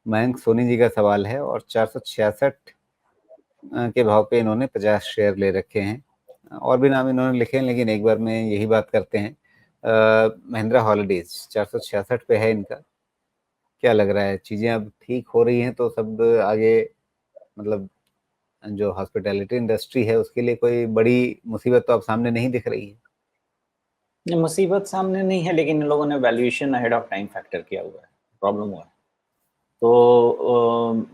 मयंक सोनी जी का सवाल है और 466 के भाव पे इन्होंने 50 शेयर ले रखे हैं। और भी नाम इन्होंने लिखे हैं, लेकिन एक बार में यही बात करते हैं। महिंद्रा हॉलिडेज 466 पे है इनका। क्या लग रहा है, चीजें अब ठीक हो रही हैं तो सब आगे, मतलब जो हॉस्पिटैलिटी इंडस्ट्री है उसके लिए कोई बड़ी मुसीबत तो अब सामने नहीं दिख रही है? मुसीबत सामने नहीं है, लेकिन इन लोगों ने valuation ahead of time factor किया हुआ है, प्रॉब्लम हुआ है। तो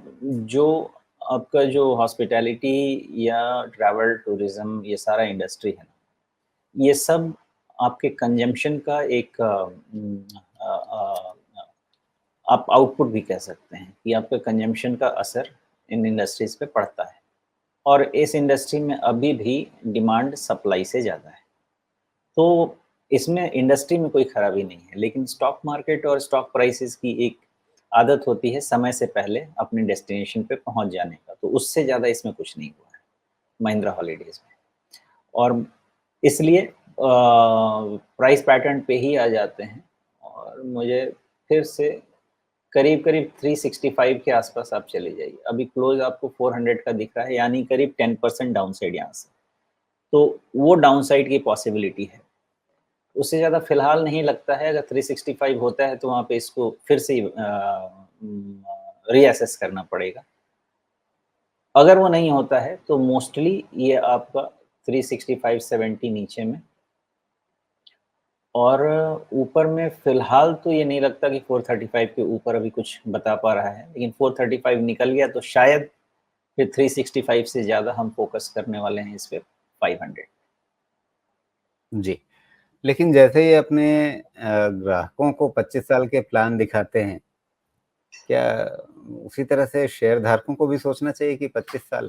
जो आपका जो हॉस्पिटैलिटी या ट्रैवल टूरिज्म ये सारा इंडस्ट्री है ना, ये सब आपके कंजम्पशन का एक आप आउटपुट भी कह सकते हैं कि आपके कंजम्पशन का असर इन इंडस्ट्रीज पे पड़ता है। और इस इंडस्ट्री में अभी भी डिमांड सप्लाई से ज़्यादा है। तो इसमें इंडस्ट्री में कोई खराबी नहीं है, लेकिन स्टॉक मार्केट और स्टॉक प्राइसेस की एक आदत होती है समय से पहले अपने डेस्टिनेशन पे पहुंच जाने का, तो उससे ज़्यादा इसमें कुछ नहीं हुआ है महिंद्रा हॉलीडेज़ में। और इसलिए प्राइस पैटर्न पे ही आ जाते हैं, और मुझे फिर से करीब-करीब 365 के आसपास आप चले जाइए। अभी क्लोज़ आपको 400 का दिख रहा है, यानी करीब 10% डाउनसाइड यहाँ से। तो वो डाउनसाइड की पॉसिबिलिटी है। उससे ज़्यादा फ़िलहाल नहीं लगता है। अगर 365 होता है तो वहाँ पे इसको फिर से रीअसेस करना पड़ेगा। अगर वो नहीं होता है तो मोस्टली ये आपका 365-70 नीचे में, और ऊपर में फ़िलहाल तो ये नहीं लगता कि 435 के ऊपर अभी कुछ बता पा रहा है, लेकिन 435 निकल गया तो शायद फिर 365 से ज़्यादा हम फ़ोकस करने वाले हैं इस पे 500। जी। लेकिन जैसे ही अपने ग्राहकों को 25 साल के प्लान दिखाते हैं, क्या उसी तरह से शेयर धारकों को भी सोचना चाहिए कि 25 साल?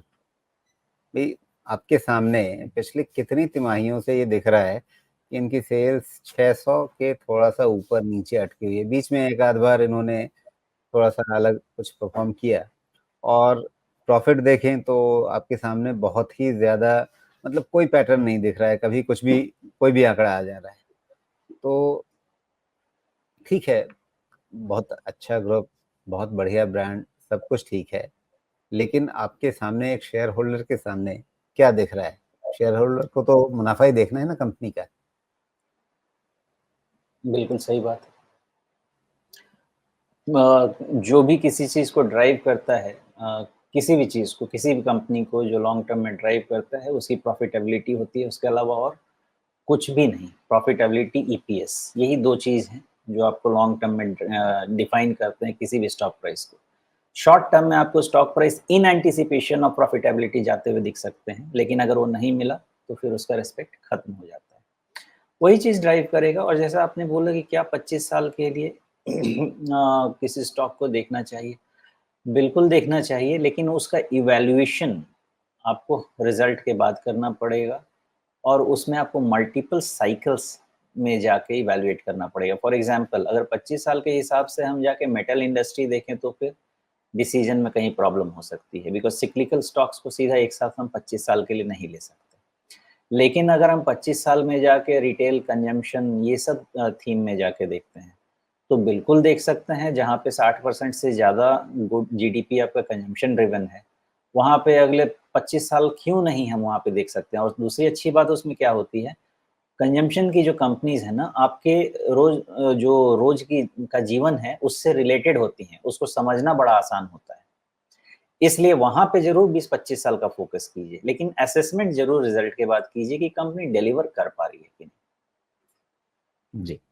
भाई, आपके सामने पिछली कितनी तिमाहियों से ये दिख रहा है कि इनकी सेल्स 600 के थोड़ा-सा ऊपर-नीचे अटकी हुई है। बीच में एक आध बार इन्होंने थोड़ा-सा अलग कुछ परफ़ॉर्म किया, और प्रॉफ़िट देखें तो आपके सामने बहुत ही ज़्यादा, मतलब कोई पैटर्न नहीं दिख रहा है, कभी कुछ भी, कोई भी आंकड़ा आ जा रहा है। तो ठीक है, बहुत अच्छा ग्रुप, बहुत बढ़िया ब्रांड, सब कुछ ठीक है। लेकिन आपके सामने एक शेयर होल्डर के सामने क्या दिख रहा है? शेयर होल्डर को तो मुनाफ़ा ही देखना है ना कंपनी का। बिल्कुल सही बात है। जो भी किसी चीज़ को ड्राइव करता है, किसी भी चीज़ को, किसी भी कंपनी को जो लॉन्ग टर्म में ड्राइव करता है, उसकी प्रॉफ़िटेबिलिटी होती है, उसके अलावा और कुछ भी नहीं। प्रॉफ़िटेबिलिटी, ईपीएस, यही 2 चीज़ हैं जो आपको लॉन्ग टर्म में डिफ़ाइन करते हैं किसी भी स्टॉक प्राइस को। शॉर्ट टर्म में आपको stock price in anticipation of profitability जाते हुए दिख सकते हैं, लेकिन अगर वो नहीं मिला, तो फिर उसका रिस्पेक्ट खत्म हो जाता है। वही चीज़ ड्राइव करेगा। और जैसा आपने बोला कि क्या 25 साल के लिए किसी स्टॉक को देखना चाहिए? बिल्कुल देखना चाहिए, लेकिन उसका इवैल्यूएशन आपको रिज़ल्ट के बाद करना पड़ेगा, और उसमें आपको मल्टीपल साइकिल्स में जाके इवैल्यूएट करना पड़ेगा। फॉर एग्ज़ाम्पल, अगर 25 साल के हिसाब से हम जाके मेटल इंडस्ट्री देखें तो फिर डिसीज़न में कहीं प्रॉब्लम हो सकती है, बिकॉज़ सिक्लिकल स्टॉक्स को सीधा एक साथ हम 25 साल के लिए नहीं ले सकते। लेकिन अगर हम 25 साल में जाके रिटेल कंजम्पशन ये सब थीम में जाके देखते हैं, तो बिल्कुल देख सकते हैं। जहाँ पे 60% से ज़्यादा गुड जीडीपी आपका कंजम्पशन ड्रिवन है, वहाँ पे अगले 25 साल क्यों नहीं हम वहाँ पे देख सकते हैं। और दूसरी अच्छी बात उसमें क्या होती है, कंजम्पशन की जो कंपनीज़ हैं ना, आपके जो रोज़ की का जीवन है, उससे रिलेटेड होती हैं, उसको समझना बड़ा आसान होता है। इसलिए वहाँ पे ज़रूर 20-25 साल का फ़ोकस कीजिए, लेकिन असेसमेंट ज़रूर रिज़ल्ट के बाद कीजिए कि कंपनी डिलीवर कर पा रही है कि नहीं। जी।